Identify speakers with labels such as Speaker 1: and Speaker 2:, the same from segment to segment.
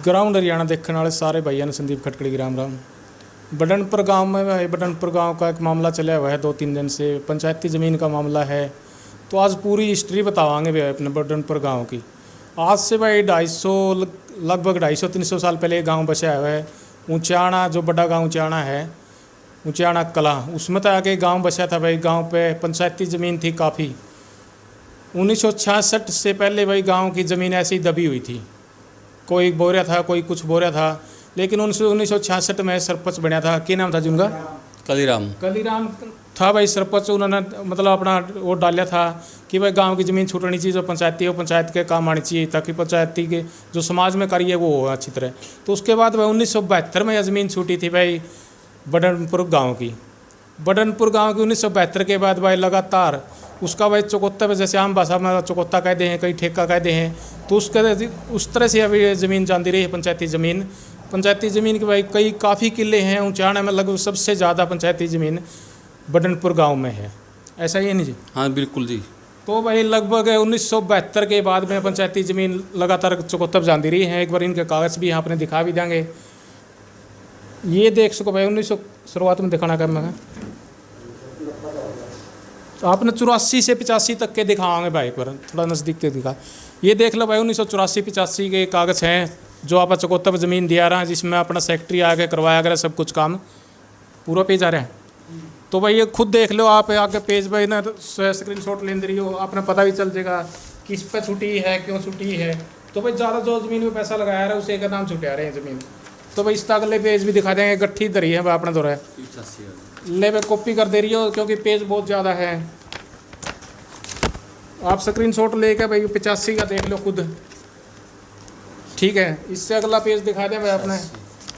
Speaker 1: Ground Haryana देखने वाले सारे भाइयों ने संदीप खटकड़ी की राम राम। बडनपुर गांव में भाई बडनपुर गांव का एक मामला चला हुआ है 2-3 दिन से, पंचायती ज़मीन का मामला है। तो आज पूरी हिस्ट्री बतावांगे भाई अपने बडनपुर गांव की। आज से भाई लगभग 250-300 साल पहले ये गाँव बसा हुआ है। ऊंचाना, जो बड़ा गाँव ऊंचाना है, ऊंचाना कला, उसमें तो आगे गाँव बसा था भाई। गाँव पे पंचायती ज़मीन थी काफ़ी। 1966 से पहले भाई गाँव की ज़मीन ऐसी दबी हुई थी, कोई बो रहा था, कोई कुछ बो रहा था। लेकिन 1966 में सरपंच बना था, क्या नाम था जी उनका? कलीराम था भाई सरपंच। उन्होंने मतलब अपना वो डाला था कि भाई गांव की ज़मीन छूटनी चाहिए, जो पंचायती हो पंचायत के काम आनी चाहिए, ताकि पंचायती के जो समाज में करिए वो हो अच्छी तरह। तो उसके बाद भाई 1972 में यह ज़मीन छूटी थी भाई बडनपुर गाँव की। बडनपुर गाँव की 1972 के बाद भाई लगातार उसका भाई चौकत्ता पे, जैसे आम भाषा में चौकत्ता कहते हैं, कई ठेका कहते हैं, तो उस तरह से अभी ज़मीन जाती रही है पंचायती ज़मीन। पंचायती ज़मीन के भाई कई काफ़ी किले हैं। ऊंचाना में लगभग सबसे ज़्यादा पंचायती ज़मीन बडनपुर गांव में है। ऐसा ही है नहीं जी?
Speaker 2: हाँ बिल्कुल जी।
Speaker 1: तो भाई लगभग 1972 के बाद में पंचायती ज़मीन लगातार चौकत्ता पे जाती रही है। एक बार इनके कागज़ भी यहाँ अपने दिखा भी देंगे। ये देख सको भाई 1900 शुरुआत में दिखाना कर मैं आपने 84 से 85 तक के दिखाओगे भाई, पर थोड़ा नज़दीक से दिखा। ये देख लो भाई 1984-85 के कागज़ हैं जो आप चौकत्ता पर ज़मीन दिया रहा है, जिसमें अपना सेक्रेटरी आके करवाया गया सब कुछ काम। पूरा पेज आ रहा है तो भाई ये खुद देख लो आप आके पेज भाई ना, स्क्रीनशॉट ले रही हो, आपने पता भी चल जाएगा किस पे छुट्टी है, क्यों छुट्टी है। तो भाई ज़्यादा जो ज़मीन में पैसा लगाया रहा है उसे का नाम छुटा रहे हैं ज़मीन। तो भाई इस अगले पेज भी दिखा देंगे, गट्ठी धरी है भाई अपने दौरा ले भाई कॉपी कर दे रही हो क्योंकि पेज बहुत ज़्यादा है। आप स्क्रीनशॉट लेके भाई 85 का देख लो खुद, ठीक है। इससे अगला पेज दिखा दें भाई अपने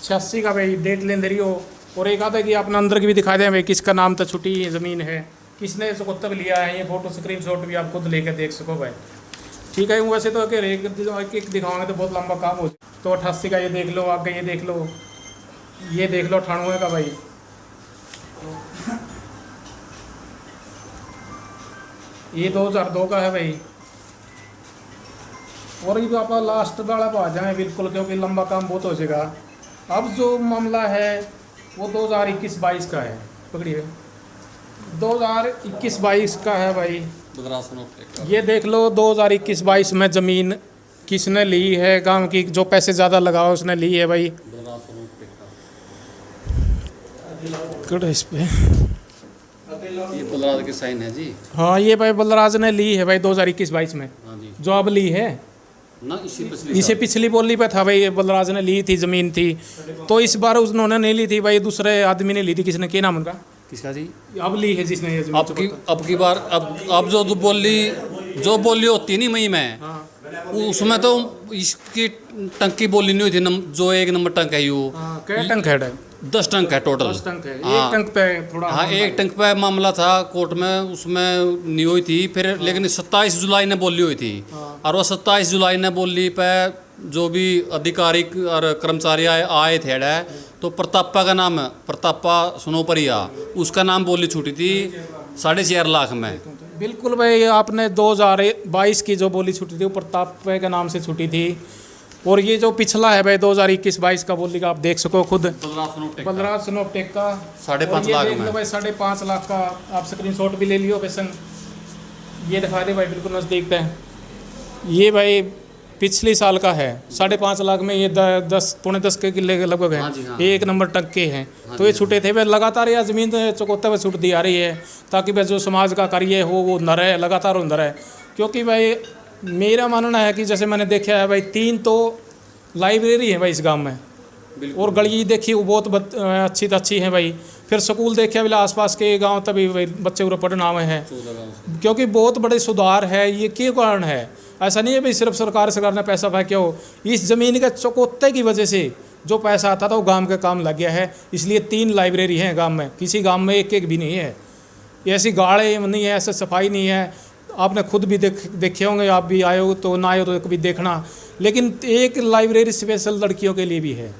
Speaker 1: 86 का भाई डेट ले दे रही हो। और एक आता है कि अपने अंदर की भी दिखा दें भाई किसका नाम तो छुट्टी ज़मीन है, किसने चौकत्ता लिया है। ये फोटो स्क्रीनशॉट भी आप खुद लेके देख सको भाई, ठीक है। वैसे तो एक दिखाओगे तो बहुत लंबा काम हो जाए। तो 88 का ये देख लो, आगे ये देख लो, ये देख लो 98 का भाई, ये 2002 का है भाई। और ये आप लास्ट वाला पे आ जाए बिल्कुल, क्योंकि लंबा काम बहुत हो जाएगा। अब जो मामला है वो 2021-22 का है, पकड़िए 2021-22 का है भाई। ये देख लो 2021-22 में ज़मीन किसने ली है गांव की, जो पैसे ज़्यादा लगाओ उसने ली है भाई। इस पे
Speaker 2: ये बलराज के साइन है जी।
Speaker 1: हाँ ये भाई बलराज ने ली है भाई 2021-22 में।
Speaker 2: हाँ जी।
Speaker 1: जो अब ली है
Speaker 2: ना,
Speaker 1: इसे पिछली बोली पे था भाई, बलराज ने ली थी ज़मीन थी। तो इस बार उन्होंने नहीं ली थी भाई, दूसरे आदमी ने ली थी। किसने, क्या नाम उनका?
Speaker 2: किसका जी?
Speaker 1: अब ली है जिसने ये ज़मीन।
Speaker 2: अब की बार अब जो बोली होती नहीं मई में,
Speaker 1: हाँ।
Speaker 2: उसमें तो इसकी टंकी बोली नहीं हुई थी। जो 1 नंबर टंक है यू,
Speaker 1: क्या टंक है?
Speaker 2: 10 टंक है टोटल।
Speaker 1: 10 टंक है।
Speaker 2: हाँ,
Speaker 1: एक टंक पे थोड़ा,
Speaker 2: हाँ एक टंक पे मामला था कोर्ट में, उसमें नहीं हुई थी फिर। हाँ। लेकिन 27 जुलाई ने बोली हुई थी। हाँ। और वो 27 जुलाई ने बोली पे जो भी अधिकारी और कर्मचारी आए थे, तो प्रतापा का नाम, प्रतापा सुनोपरिया, उसका नाम बोली छूटी थी 4.5 लाख में।
Speaker 1: बिल्कुल भाई, आपने 2022 की जो बोली छूटी थी वो प्रताप के नाम से छूटी थी। और ये जो पिछला है भाई 2021-22 का बोली का, आप देख सको खुद, बलराज स्नोपटेक का
Speaker 2: 5.5 लाख में
Speaker 1: भाई 5.5 लाख का। आप स्क्रीनशॉट भी ले लियो पेशन, ये दिखा दे भाई बिल्कुल नज़दीक पे। ये भाई पिछले साल का है 5.5 लाख में। ये 10 के किले के लगभग है।
Speaker 2: हाँ जी, हाँ।
Speaker 1: ये 1 नंबर टंक के हैं। हाँ, तो ये छूटे थे भाई लगातार। यह ज़मीन चौकत्ता पे छूट दी आ रही है ताकि भाई जो समाज का कार्य हो वो न रहे, लगातार अंदर है। क्योंकि भाई मेरा मानना है कि जैसे मैंने देखा है भाई 3 तो लाइब्रेरी है भाई इस गांव में, और गली देखी वो बहुत अच्छी है भाई। फिर स्कूल देखे बोले आसपास के गांव, तभी भाई बच्चे पूरा पढ़ना हुए हैं, क्योंकि बहुत बड़े सुधार है। ये क्यों कारण है? ऐसा नहीं है भाई सिर्फ सरकार ने पैसा फेंका हो। इस ज़मीन के चौकत्ते की वजह से जो पैसा आता था वो गांव के काम लग गया है। इसलिए 3 लाइब्रेरी हैं गांव में, किसी गांव में एक भी नहीं है। ऐसी गाड़े नहीं है, ऐसे सफाई नहीं है। आपने खुद भी देखे होंगे, आप भी आए हो तो, ना आए हो तो कभी देखना। लेकिन एक लाइब्रेरी स्पेशल लड़कियों के लिए भी है।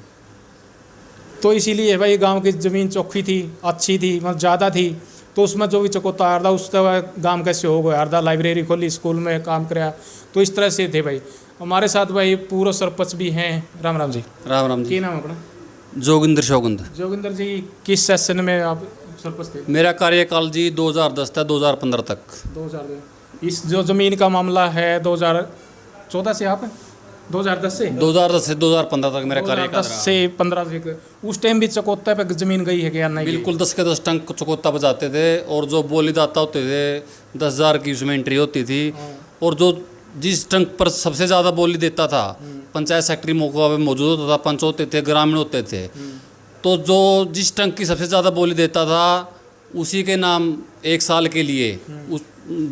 Speaker 1: तो इसीलिए भाई गांव की ज़मीन चौखी थी, अच्छी थी, मतलब ज़्यादा थी। तो उसमें जो भी चकोता आ रहा उस तरह गाँव का सहयोग हो रहा, लाइब्रेरी खोली, स्कूल में काम कराया। तो इस तरह से थे भाई। हमारे साथ भाई पूर्व सरपंच भी हैं। राम राम जी।
Speaker 2: राम राम जी।
Speaker 1: की नाम अपना?
Speaker 2: जोगिंदर शौगंद।
Speaker 1: जोगिंदर जी, किस सेशन में आप सरपंच थे?
Speaker 2: मेरा कार्यकाल जी 2010 से 2015 तक।
Speaker 1: 2000। इस जो ज़मीन का मामला है 2014 से, आप 2010 से
Speaker 2: 2015 तक मेरा कार्यकाल
Speaker 1: 2010
Speaker 2: रहा।
Speaker 1: से 15 से उस टाइम भी चकोत्ता पे ज़मीन गई है क्या? नहीं।
Speaker 2: बिल्कुल 10 के 10 टंक चुकौता बजाते थे और जो बोलीदाता होते थे 10,000 की उसमें एंट्री होती थी। और जो जिस टंक पर सबसे ज़्यादा बोली देता था पंचायत सेक्रेटरी मौका पे मौजूद होता था, पंच होते थे, ग्रामीण होते थे। तो जो जिस टंक की सबसे ज़्यादा बोली देता था उसी के नाम 1 साल के लिए उस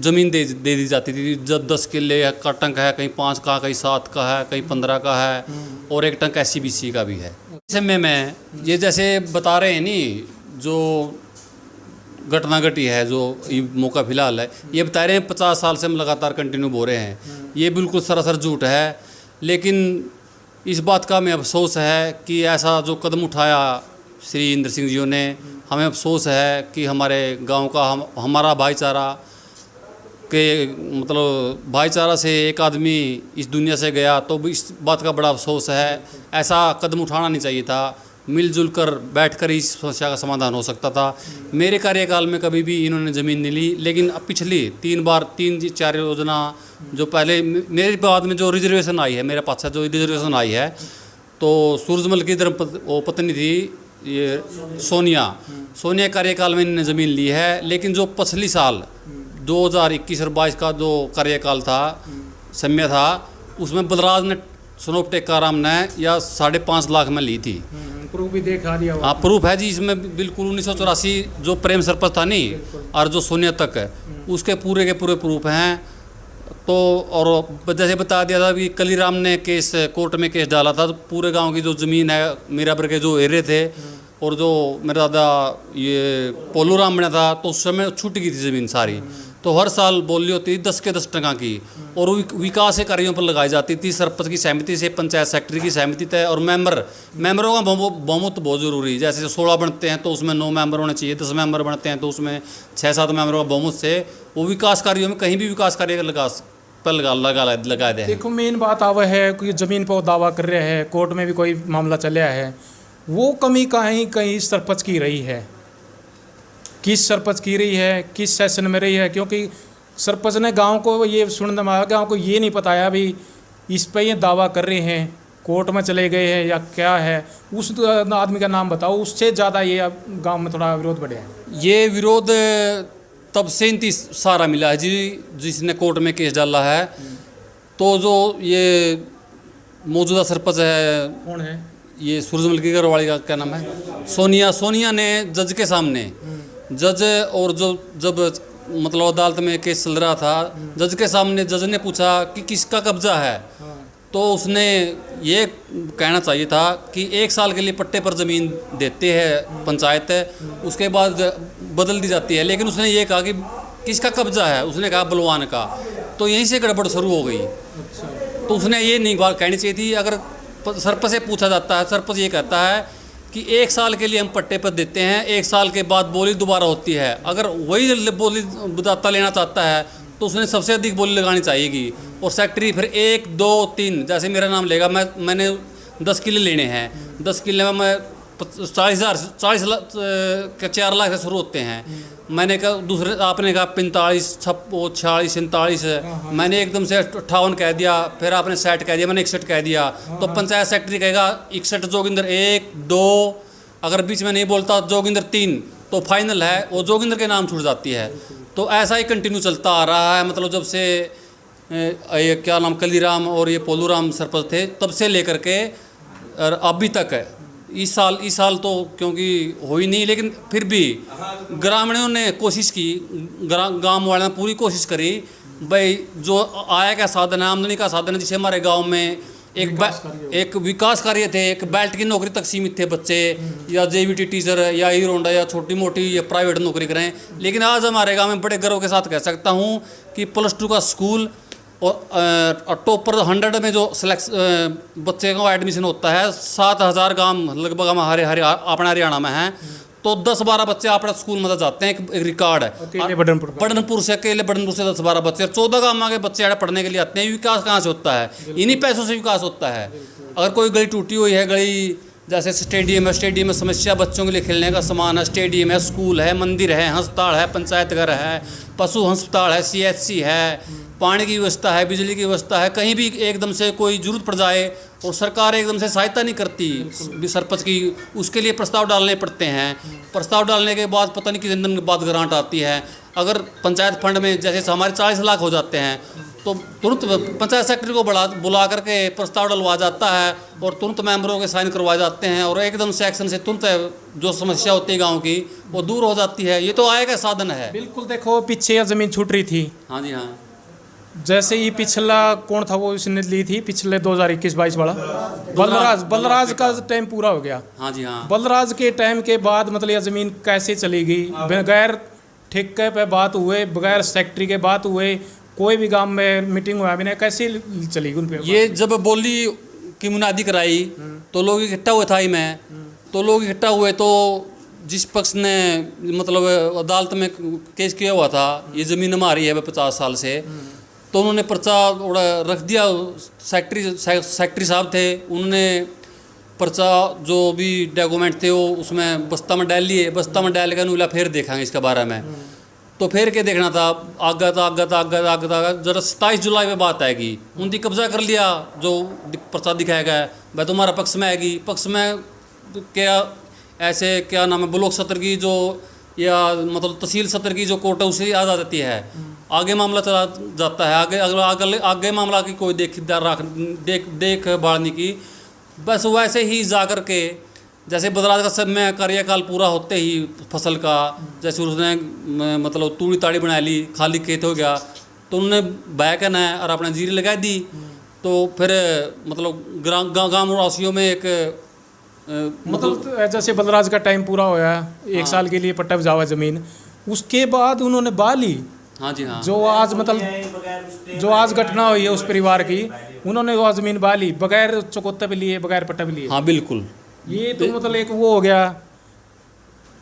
Speaker 2: ज़मीन दे दी जाती थी। जब 10 किले का टंक है, कहीं 5 का, कहीं 7 का है, कहीं 15 का है, और एक टंक SCBC का भी है। समय में ये जैसे बता रहे हैं नी, जो घटना घटी है, जो ये मौका फिलहाल है, ये बता रहे हैं 50 साल से हम लगातार कंटिन्यू बो रहे हैं। ये बिल्कुल सरासर झूठ है। लेकिन इस बात का हमें अफसोस है कि ऐसा जो कदम उठाया श्री इंद्र सिंह जी ने, हमें अफसोस है कि हमारे गांव का हमारा भाईचारा के मतलब भाईचारा से एक आदमी इस दुनिया से गया, तो इस बात का बड़ा अफसोस है। ऐसा कदम उठाना नहीं चाहिए था। मिलजुल कर बैठ कर इस समस्या का समाधान हो सकता था। मेरे कार्यकाल में कभी भी इन्होंने ज़मीन नहीं ली, लेकिन अब पिछली 3-4 योजना जो पहले मेरे बाद में जो रिजर्वेशन आई है, मेरे पास जो रिजर्वेशन आई है, तो सूरजमल की वो पत्नी थी ये सोनिया कार्यकाल में इन्होंने ज़मीन ली है। लेकिन जो पिछली साल 2021 और 22 का जो कार्यकाल था, समय था, उसमें बलराज ने सनोप टेकाराम ने या 5.5 लाख में ली थी।
Speaker 1: प्रूफ भी देखा दिया।
Speaker 2: हाँ, प्रूफ है जी इसमें बिल्कुल। 1984 जो प्रेम सरपंच था नहीं, और जो सोनिया तक है, उसके पूरे के पूरे प्रूफ हैं। तो और जैसे बता दिया था कि कलीराम ने केस कोर्ट में केस डाला था, तो पूरे गांव की जो ज़मीन है, मीरापुर के जो एरिया थे, और जो मेरा दादा ये पोलू राम बना था, तो उस समय छूट गई थी ज़मीन सारी। तो हर साल बोली होती थी 10 के 10 टका की, और विकास के कार्यों पर लगाई जाती थी। सरपंच की सहमति से, पंचायत सेक्रेटरी की सहमति तय, और मेंबरों का बहुमत बहुत ज़रूरी। जैसे 16 बनते हैं तो उसमें 9 मेंबर होने चाहिए, 10 मेंबर बनते हैं तो उसमें 6-7 मेंबरों का बहुमत से वो विकास कार्यों में कहीं भी विकास कार्य लगा दे।
Speaker 1: देखो, मेन बात आवा है कि ज़मीन पर दावा कर रहे हैं, कोर्ट में भी कोई मामला चलिया है, वो कमी कहीं सरपंच की रही है। किस सरपंच की रही है, किस सेशन में रही है? क्योंकि सरपंच ने गांव को ये सुनने में आया, गाँव को ये नहीं बताया भी इस पे ये दावा कर रहे हैं, कोर्ट में चले गए हैं या क्या है। उस आदमी का नाम बताओ, उससे ज़्यादा ये गांव में थोड़ा विरोध बढ़े है।
Speaker 2: ये विरोध तब से इनती सहारा मिला है जी, जिसने कोर्ट में केस डाला है। तो जो ये मौजूदा सरपंच है,
Speaker 1: कौन है
Speaker 2: ये सूरजमल की घरवाली का क्या नाम है, सोनिया ने जज के सामने, जज और जो जब मतलब अदालत में केस चल रहा था, जज के सामने जज ने पूछा कि किसका कब्जा है, तो उसने ये कहना चाहिए था कि 1 साल के लिए पट्टे पर ज़मीन देते हैं पंचायत, उसके बाद बदल दी जाती है। लेकिन उसने ये कहा कि किसका कब्जा है, उसने कहा बलवान का। तो यहीं से गड़बड़ शुरू हो गई। तो उसने ये नहीं बात कहनी चाहिए थी। अगर सरपंच से पूछा जाता है, सरपंच ये कहता है कि 1 साल के लिए हम पट्टे पर देते हैं, 1 साल के बाद बोली दोबारा होती है। अगर वही बोली दाता लेना चाहता है तो उसने सबसे अधिक बोली लगानी चाहिएगी। और सेक्रेटरी फिर 1, 2, 3 जैसे मेरा नाम लेगा, मैंने 10 किले लेने हैं, 10 किले में मैं 40 लाख 4 लाख से शुरू होते हैं। मैंने कहा, दूसरे आपने कहा 45, 46, 47, मैंने एकदम से 58 कह दिया, फिर आपने 60 कह दिया, मैंने 61 कह दिया। तो पंचायत सेक्रेटरी कहेगा 61 जोगिंदर 1, 2, अगर बीच में नहीं बोलता जोगिंदर 3, तो फाइनल है, वो जोगिंदर के नाम छूट जाती है। तो ऐसा ही कंटिन्यू चलता आ रहा है। मतलब जब से ये क्या नाम कलीराम और ये पोलू राम सरपंच थे, तब से लेकर के और अभी तक है। इस साल तो क्योंकि हो ही नहीं, लेकिन फिर भी ग्रामीणों ने कोशिश की, गांव वालों ने पूरी कोशिश करी भाई, जो आय का साधन है, आमदनी का साधन है, जिसे हमारे गांव में एक विकास कार्य थे, एक बेल्ट की नौकरी तक सीमित थे बच्चे, या JVT टीचर या हीरोंडा या छोटी मोटी या प्राइवेट नौकरी करें। लेकिन आज हमारे गांव में बड़े गर्व के साथ कह सकता हूं कि +2 का स्कूल और टॉपर 100 में जो बच्चे का एडमिशन होता है, 7,000 गांव लगभग हमारे अपने हरियाणा में हैं। तो 10-12 बच्चे अपना स्कूल में जाते हैं, एक रिकॉर्ड है।
Speaker 1: अकेले बडनपुर का।
Speaker 2: बडनपुर से 10-12 बच्चे, 14 गाँव के बच्चे यहाँ पढ़ने के लिए आते हैं। विकास कहाँ से होता है? इन्हीं पैसों से विकास होता है। अगर कोई गली टूटी हुई है, गली जैसे स्टेडियम है, स्टेडियम में समस्या, बच्चों के लिए खेलने का सामान है, स्टेडियम है, स्कूल है, मंदिर है, अस्पताल है, पंचायत घर है, पशु अस्पताल है, CHC है, पानी की व्यवस्था है, बिजली की व्यवस्था है, कहीं भी एकदम से कोई जरूरत पड़ जाए और सरकार एकदम से सहायता नहीं करती सरपंच की, उसके लिए प्रस्ताव डालने पड़ते हैं। प्रस्ताव डालने के बाद पता नहीं कितने दिन के बाद ग्रांट आती है। अगर पंचायत फंड में जैसे हमारे 40 लाख हो जाते हैं तो तुरंत पंचायत सेक्रेटरी को बुला करके प्रस्ताव डलवा जाता है और तुरंत मेंबरों के साइन करवाए जाते हैं और एकदम से एक्शन से तुरंत जो समस्या होती है गांव की वो दूर हो जाती है। ये तो आय का साधन है।
Speaker 1: बिल्कुल, देखो पीछे ज़मीन छूट रही थी।
Speaker 2: हाँ जी, हाँ।
Speaker 1: जैसे ही पिछला कौन था वो इसने ली थी, पिछले 2021-22 वाला बलराज का टाइम पूरा हो गया।
Speaker 2: हाँ जी, हाँ।
Speaker 1: बलराज के टाइम के बाद मतलब ये ज़मीन कैसे चली गई? बगैर ठेके पे बात हुए, बगैर सेक्रेटरी के बात हुए, कोई भी गांव में मीटिंग हुआ भी नहीं, कैसे चली गई उन पे?
Speaker 2: ये जब बोली की मुनादी कराई तो लोग इकट्ठा हुए था ही मैं, तो लोग इकट्ठा हुए तो जिस पक्ष ने मतलब अदालत में केस किया हुआ था, ये ज़मीन हमारी है 50 साल से, तो उन्होंने पर्चा रख दिया। सेक्रेटरी साहब थे, उन्होंने पर्चा जो भी डॉक्यूमेंट थे वो उसमें बस्ता में डाल लिए। बस्ता में डाल कर उन्हें फिर देखेंगे इसके बारे में, तो फिर के देखना था आगे जरा 27 जुलाई में बात आएगी, उनकी कब्जा कर लिया जो पर्चा दिखाया गया, वह तुम्हारा पक्ष में आएगी। पक्ष में क्या ऐसे क्या नाम है, ब्लॉक सत्र की जो या मतलब तहसील सत्र की जो कोर्ट है उसे याद आ जाती है, आगे मामला चला जाता है। आगे मामला की कोई देख भाल नहीं की। बस वैसे ही जा कर के जैसे बलराज का समय कार्यकाल पूरा होते ही फसल का जैसे उसने मतलब तूड़ी ताड़ी बना ली, खाली खेत हो गया, तो उन्होंने बैकन है और अपने जीरी लगा दी। तो फिर मतलब गाँव वासियों में एक
Speaker 1: मतलब जैसे बलराज का टाइम पूरा होया, 1 साल के लिए पट्टा बजावा ज़मीन, उसके बाद उन्होंने बहा ली।
Speaker 2: हाँ जी, हाँ।
Speaker 1: जो आज मतलब जो आज घटना हुई है उस परिवार की, उन्होंने वो ज़मीन बहा ली बगैर चुकौते पे लिए, बगैर पट्टा पे लिए।
Speaker 2: हाँ बिल्कुल।
Speaker 1: ये तो मतलब एक वो हो गया,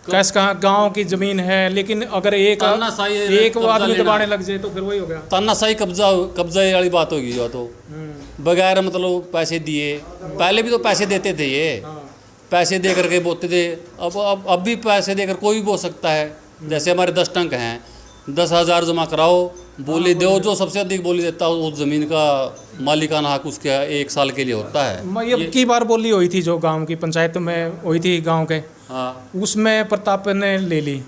Speaker 1: कैसे कहाँ गांव की ज़मीन है, लेकिन अगर एक आदमी दबाने लग जाए तो फिर वही हो गया,
Speaker 2: तानाशाही कब्जा वाली बात होगी। जो तो बगैर मतलब पैसे दिए, पहले भी तो पैसे देते थे, ये पैसे दे करके बोते थे। अब भी पैसे देकर कोई भी बो सकता है। जैसे हमारे 10 टंक हैं, 10,000 जमा कराओ, बोली दो, जो सबसे अधिक बोली देता है उस ज़मीन का मालिकाना हक उसका 1 साल के लिए होता है।
Speaker 1: ये की बार बोली हुई थी जो गांव की पंचायत में हुई थी गांव के,
Speaker 2: हाँ,
Speaker 1: उसमें प्रताप ने ले ली।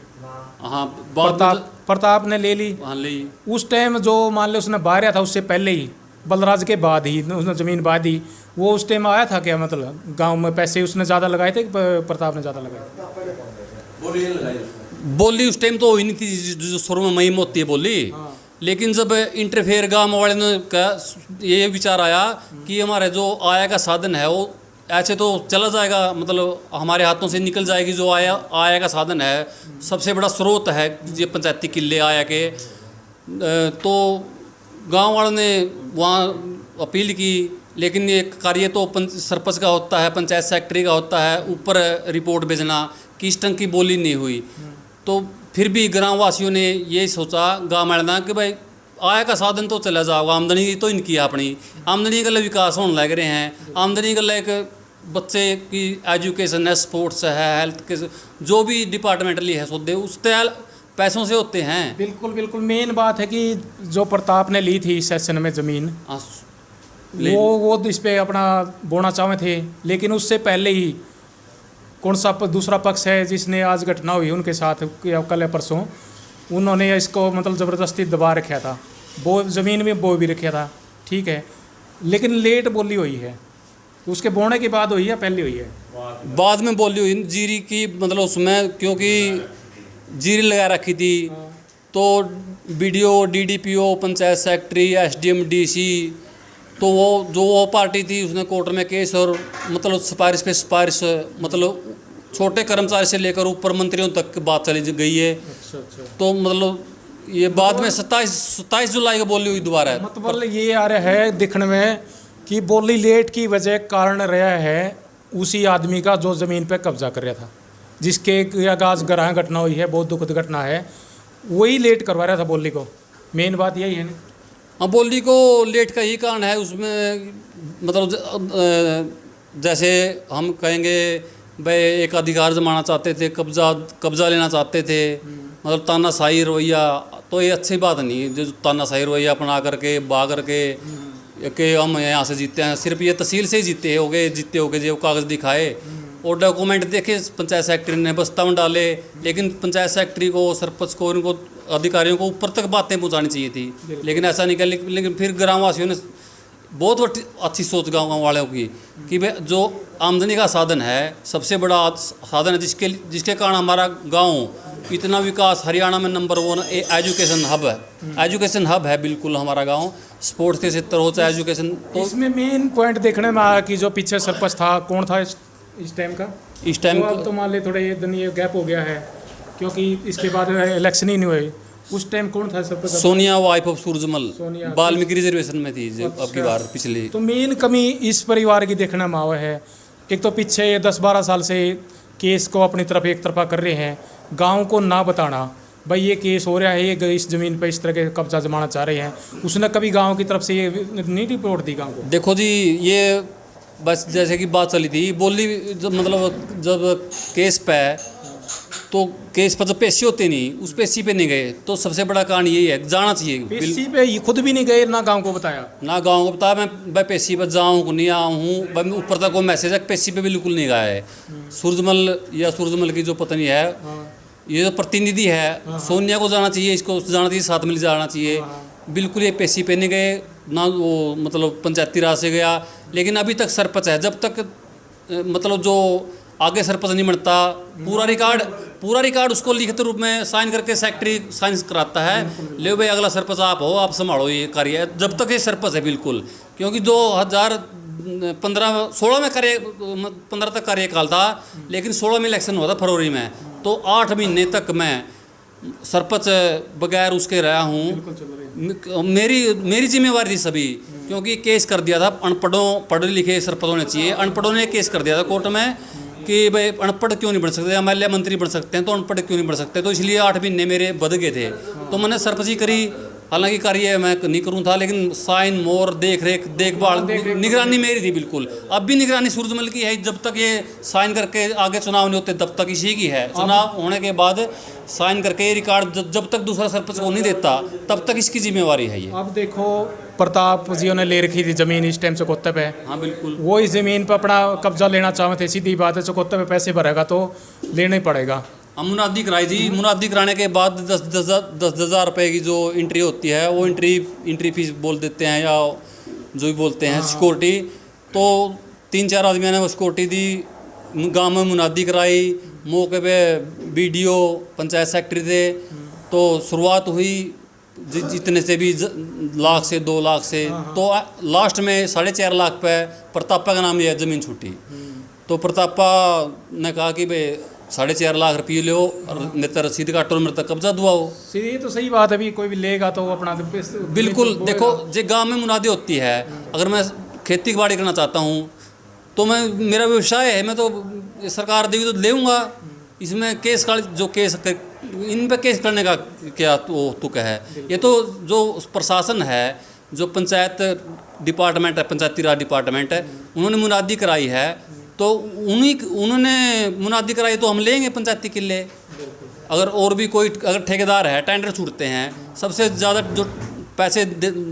Speaker 2: हाँ,
Speaker 1: प्रताप ने ले ली।
Speaker 2: हाँ, ली।
Speaker 1: उस टाइम जो मान लो उसने बाहर था, उससे पहले ही बलराज के बाद ही उसने ज़मीन बहा दी। वो उस टाइम आया था क्या, मतलब गांव में पैसे उसने ज़्यादा लगाए थे कि प्रताप ने ज़्यादा लगाए?
Speaker 2: बोली उस टाइम तो हुई नहीं थी जो शुरू में महिम होती है बोली। लेकिन जब इंटरफेयर गाँव वाले ने का ये विचार आया कि हमारे जो आय का साधन है वो ऐसे तो चला जाएगा, मतलब हमारे हाथों से निकल जाएगी। जो आय का साधन है, सबसे बड़ा स्रोत है ये पंचायती किले आय के। तो गांव वालों ने वहाँ अपील की, लेकिन ये कार्य तो सरपंच का होता है, पंचायत सेक्रेटरी का होता है, ऊपर रिपोर्ट भेजना कि इस टंग की बोली नहीं हुई। तो फिर भी ग्राम वासियों ने ये सोचा गाँव वाले कि भाई आय का साधन तो चला जाओगा, आमदनी तो इनकी है, अपनी आमदनी के लिए विकास होने लग रहे हैं। आमदनी के लिए एक बच्चे की एजुकेशन है, स्पोर्ट्स है, हेल्थ के जो भी डिपार्टमेंटली है सौदे उस पैसों से होते हैं। बिल्कुल
Speaker 1: बिल्कुल। मेन बात है कि जो प्रताप ने ली थी सेशन में ज़मीन, वो इस पे अपना बोना चाहे थे, लेकिन उससे पहले ही कौन सा दूसरा पक्ष है जिसने आज घटना हुई उनके साथ कल या परसों, उन्होंने इसको मतलब ज़बरदस्ती दबा रखा था, वो ज़मीन में बो भी रखा था, ठीक है, लेकिन लेट बोली हुई है। उसके बोने के बाद हुई है, पहले हुई है?
Speaker 2: बाद में बोली हुई जीरी की, मतलब उसमें क्योंकि जीरी लगा रखी थी तो BDO, DDPO, panchayat secretary, SDM, DC, तो वो पार्टी थी उसने कोर्ट में केस और मतलब सिफारिश पे सिफारिश, मतलब छोटे कर्मचारी से लेकर ऊपर मंत्रियों तक बात चली गई है।
Speaker 1: अच्छा।
Speaker 2: तो मतलब ये बाद में 27 जुलाई को बोली हुई दोबारा।
Speaker 1: मतलब ये आ रहा है दिखने में कि बोली लेट की वजह कारण रहा है उसी आदमी का जो ज़मीन पे कब्जा कर रहा था। जिसके आज ग्रह घटना हुई है, बहुत दुखद घटना है, वही लेट करवा रहा था बोली को। मेन बात यही है ना।
Speaker 2: हाँ, बोली को लेट का ही कारण है उसमें, मतलब जैसे हम कहेंगे भाई एक अधिकार जमाना चाहते थे, कब्जा लेना चाहते थे, मतलब तानाशाही रवैया, तो ये अच्छी बात नहीं है। जो तानाशाही रवैया अपना करके बा करके कि हम यहाँ से जीते हैं, सिर्फ ये तहसील से ही जीते होगे जो कागज़ दिखाए और डॉक्यूमेंट देखे पंचायत सेक्रेटरी ने बस्ता में डाले, लेकिन पंचायत सेक्रेटरी को, सरपंच को, इनको अधिकारियों को ऊपर तक बातें पहुंचानी चाहिए थी, लेकिन ऐसा नहीं किया। लेकिन फिर ग्रामवासियों ने बहुत अच्छी सोच गाँव वालों की कि भाई जो आमदनी का साधन है, सबसे बड़ा साधन है जिसके कारण हमारा गाँव इतना विकास, हरियाणा में नंबर 1 एजुकेशन हब है। एजुकेशन हब है बिल्कुल हमारा गाँव, स्पोर्ट्स के क्षेत्र हो चाहे एजुकेशन। तो
Speaker 1: इसमें मेन पॉइंट देखने में आया कि जो पीछे सरपंच था, कौन था इस टाइम का?
Speaker 2: इस टाइम
Speaker 1: तो मान ले थोड़ा ये दिन ये गैप हो गया है, क्योंकि इसके बाद इलेक्शन ही नहीं हुए। उस टाइम कौन था sarpanch?
Speaker 2: Sonia, wife of Surajmal,
Speaker 1: Sonia.
Speaker 2: Valmiki reservation में थी जो अब की बार पिछली।
Speaker 1: तो मेन कमी इस परिवार की देखने में आवा है। एक तो पीछे 10-12 साल से केस को अपनी तरफ एक तरफा कर रहे हैं, गांव को ना बताना भाई ये केस हो रहा है, ये इस ज़मीन पर इस तरह के कब्जा जमाना चाह रहे हैं। उसने कभी गांव की तरफ से ये नहीं रिपोर्ट दी गांव को?
Speaker 2: देखो जी, ये बस जैसे कि बात चली थी, बोली मतलब जब केस पे, तो केस पर जब पेशी होती नहीं, उस पेशी पे नहीं गए, तो सबसे बड़ा कारण यही है, जाना चाहिए।
Speaker 1: पेशी पे खुद भी नहीं गए, ना गांव को बताया,
Speaker 2: ना गांव को बताया। मैं पेशी पर जाऊँ नहीं आऊँ हूँ, ऊपर तक वो मैसेज है, पेशी पे बिल्कुल नहीं गया है। सूरजमल या सूरजमल की जो पत्नी है, ये जो प्रतिनिधि है, सोनिया को जाना चाहिए, इसको जाना चाहिए, साथ में जाना चाहिए। बिल्कुल ये पेशी पे नहीं गए, ना वो मतलब पंचायती राज से गया। लेकिन अभी तक सरपंच है, जब तक मतलब जो आगे सरपंच नहीं बनता, पूरा रिकॉर्ड उसको लिखित रूप में साइन करके सेक्रेटरी साइन कराता है, ले भाई अगला सरपंच आप हो, आप संभालो ये कार्य, जब तक ये सरपंच है बिल्कुल। क्योंकि 2015-16 में 15 तक कार्यकाल था, लेकिन 16 में इलेक्शन हुआ था फरवरी में, तो 8 महीने तक मैं सरपंच बगैर उसके रहा हूँ। मेरी जिम्मेवारी थी सभी, क्योंकि केस कर दिया था पढ़े लिखे सरपंच होने चाहिए। अनपढ़ों ने केस कर दिया था कोर्ट में कि भाई अनपढ़ क्यों नहीं बन सकते, एमएलए मंत्री बन सकते हैं तो अनपढ़ क्यों नहीं बन सकते। तो इसलिए 8 महीने मेरे बद गए थे, तो मैंने सरपंची करी। हालांकि कार्य मैं नहीं करूँ था, लेकिन साइन मोर देखभाल निगरानी मेरी थी बिल्कुल। अब भी निगरानी सूरजमल की है, जब तक ये साइन करके आगे चुनाव नहीं होते तब तक इसी की है। चुनाव होने के बाद साइन करके ये रिकॉर्ड जब तक दूसरा सरपंच को नहीं देता तब तक इसकी जिम्मेवारी है ये।
Speaker 1: अब देखो प्रताप जी ने ले रखी थी ज़मीन इस टाइम चकोत्ते पे।
Speaker 2: हाँ बिल्कुल,
Speaker 1: वो इस ज़मीन पर अपना कब्जा लेना चाहते थे, सीधी बात है। चकोत्ते पे पैसे भरेगा तो लेना ही पड़ेगा।
Speaker 2: हम मुनादी कराई जी, मुनादी कराने के बाद 10,000 रुपये की जो एंट्री होती है, वो एंट्री फीस बोल देते हैं, या जो भी बोलते हैं सिक्योरिटी। तो 3-4 आदमियों ने वो सिक्योरिटी दी, गांव में मुनादी कराई, मौके पे बीडीओ पंचायत सेक्रेटरी थे। तो शुरुआत हुई जितने से भी 1 लाख से 2 लाख से, तो लास्ट में 4.5 लाख पे प्रतापा का नाम यह ज़मीन छूटी। तो प्रतापा ने कहा कि भाई 4.5 लाख रुपये लो और मेरे तो रसीद काटो, मेरे तक कब्जा दुआओ।
Speaker 1: ये तो सही बात है, अभी कोई भी लेगा तो अपना
Speaker 2: बिल्कुल। देखो जो गांव में मुनादी होती है, अगर मैं खेती बाड़ी करना चाहता हूँ तो मेरा व्यवसाय है, मैं तो सरकार देगी तो लेऊँगा। इसमें केस का जो केस इन पे केस करने का क्या तुक है? ये तो जो प्रशासन है, जो पंचायत डिपार्टमेंट है, पंचायती राज डिपार्टमेंट है, उन्होंने मुनादी कराई है, तो उन्होंने मुनादी कराई तो हम लेंगे पंचायती किले। अगर और भी कोई अगर ठेकेदार है, टेंडर छूटते हैं, सबसे ज़्यादा जो पैसे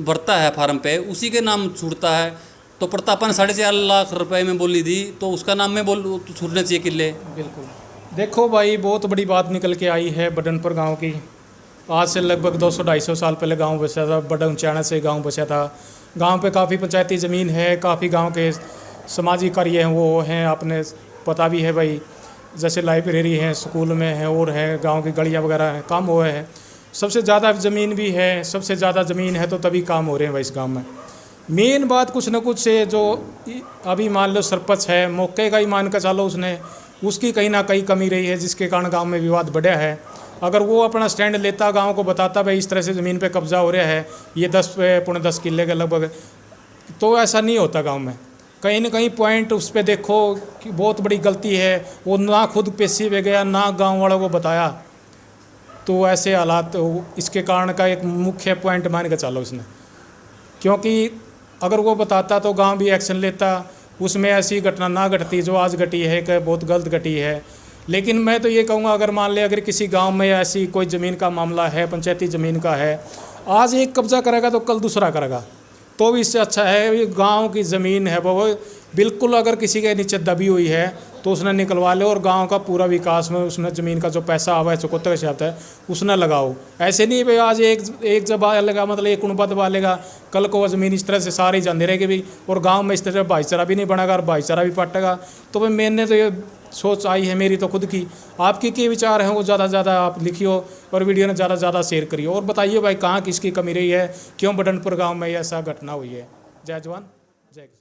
Speaker 2: भरता है फार्म पे उसी के नाम छूटता है। तो प्रतापा ने 4.5 लाख रुपए में बोली दी, तो उसका नाम में छूटने चाहिए किले।
Speaker 1: बिल्कुल। देखो भाई, बहुत बड़ी बात निकल के आई है बडनपुर गांव की। आज से लगभग 200-250 साल पहले गांव बसा था, बड़ा ऊंचाना से गांव बसा था। गांव पे काफ़ी पंचायती ज़मीन है, काफ़ी गांव के सामाजिक कार्य हैं वो हैं, आपने पता भी है भाई, जैसे लाइब्रेरी है, स्कूल में है और है, गांव की गलियां वगैरह हैं, काम हुए हैं। सबसे ज़्यादा ज़मीन भी है, सबसे ज़्यादा ज़मीन है तो तभी काम हो रहे हैं भाई इस गाँव में। मेन बात कुछ न कुछ से जो अभी मान लो सरपंच है, मौके का ही मान कर चलो, उसकी कहीं ना कहीं कमी रही है, जिसके कारण गांव में विवाद बढ़ा है। अगर वो अपना स्टैंड लेता, गांव को बताता भाई इस तरह से ज़मीन पे कब्जा हो रहा है, ये 10 किले के लगभग, तो ऐसा नहीं होता गांव में। कहीं ना कहीं पॉइंट उस पर देखो कि बहुत बड़ी गलती है, वो ना खुद पेशी पे गया ना गांव वालों को बताया, तो ऐसे हालात इसके कारण का एक मुख्य पॉइंट मान के चलो इसने। क्योंकि अगर वो बताता तो गांव भी एक्शन लेता, उसमें ऐसी घटना ना घटती जो आज घटी है कि बहुत गलत घटी है। लेकिन मैं तो ये कहूँगा, अगर मान ले अगर किसी गांव में ऐसी कोई ज़मीन का मामला है, पंचायती ज़मीन का है, आज एक कब्जा करेगा तो कल दूसरा करेगा, तो भी इससे अच्छा है ये गांव की ज़मीन है वो बिल्कुल अगर किसी के नीचे दबी हुई है तो उसने निकलवा ले, और गांव का पूरा विकास में उसने ज़मीन का जो पैसा आवा है चुकौते का शब्द है उसने लगाओ। ऐसे नहीं भाई आज एक जब आएगा मतलब एक कुनबा दबा लेगा, कल को वो ज़मीन इस तरह से सारी जाने रहेगी भी, और गांव में इस तरह भाईचारा भी नहीं बनेगा और भाईचारा भी पटेगा। तो भाई मैंने तो ये सोच आई है मेरी तो खुद की, आपकी क्या विचार हैं वो ज़्यादा से ज़्यादा आप लिखियो और वीडियो ने ज़्यादा से ज़्यादा शेयर करिए, और बताइए भाई कहाँ किसकी कमी रही है, क्यों बडनपुर गाँव में ऐसा घटना हुई है। जय जवान जय किसान।